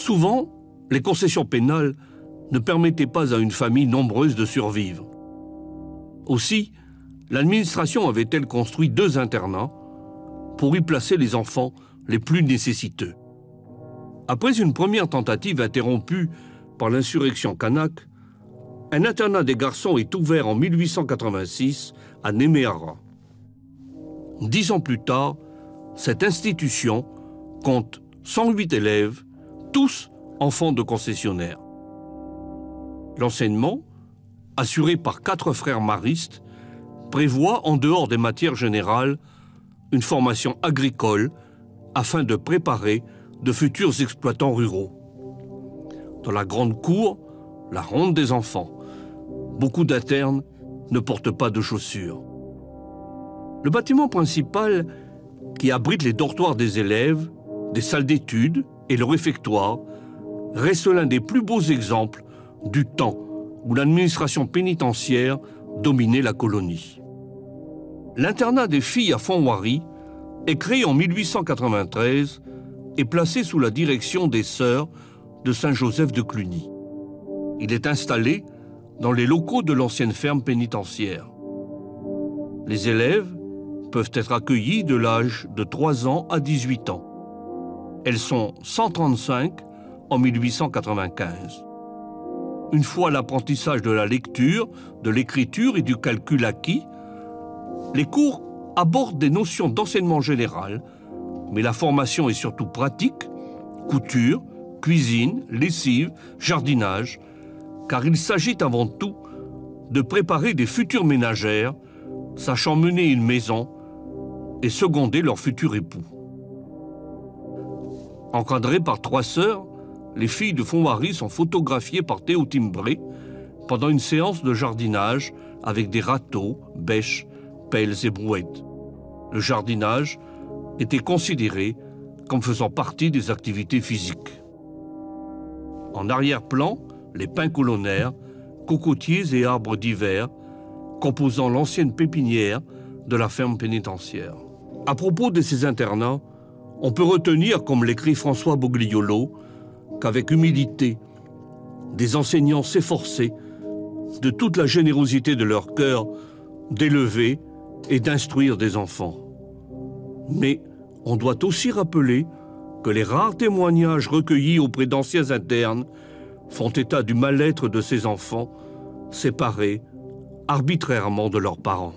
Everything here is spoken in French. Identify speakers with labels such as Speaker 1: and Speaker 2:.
Speaker 1: Souvent, les concessions pénales ne permettaient pas à une famille nombreuse de survivre. Aussi, l'administration avait-elle construit 2 internats pour y placer les enfants les plus nécessiteux. Après une première tentative interrompue par l'insurrection kanak, un internat des garçons est ouvert en 1886 à Néméara. 10 ans plus tard, cette institution compte 108 élèves, tous enfants de concessionnaires. L'enseignement, assuré par 4 frères maristes, prévoit, en dehors des matières générales, une formation agricole afin de préparer de futurs exploitants ruraux. Dans la grande cour, la ronde des enfants, beaucoup d'internes ne portent pas de chaussures. Le bâtiment principal, qui abrite les dortoirs des élèves, des salles d'études et le réfectoire, reste l'un des plus beaux exemples du temps où l'administration pénitentiaire dominait la colonie. L'internat des filles à Font-Wari est créé en 1893 et placé sous la direction des sœurs de Saint-Joseph de Cluny. Il est installé dans les locaux de l'ancienne ferme pénitentiaire. Les élèves peuvent être accueillis de l'âge de 3 ans à 18 ans. Elles sont 135 en 1895. Une fois l'apprentissage de la lecture, de l'écriture et du calcul acquis, les cours abordent des notions d'enseignement général, mais la formation est surtout pratique, couture, cuisine, lessive, jardinage, car il s'agit avant tout de préparer des futures ménagères, sachant mener une maison et seconder leur futur époux. Encadrées par 3 sœurs, les filles de Font-Wari sont photographiées par Théo Timbré pendant une séance de jardinage avec des râteaux, bêches, pelles et brouettes. Le jardinage était considéré comme faisant partie des activités physiques. En arrière-plan, les pins colonnaires, cocotiers et arbres divers, composant l'ancienne pépinière de la ferme pénitentiaire. À propos de ces internats, on peut retenir, comme l'écrit François Bogliolo, qu'avec humilité, des enseignants s'efforçaient, de toute la générosité de leur cœur, d'élever et d'instruire des enfants. Mais on doit aussi rappeler que les rares témoignages recueillis auprès d'anciens internes font état du mal-être de ces enfants, séparés arbitrairement de leurs parents.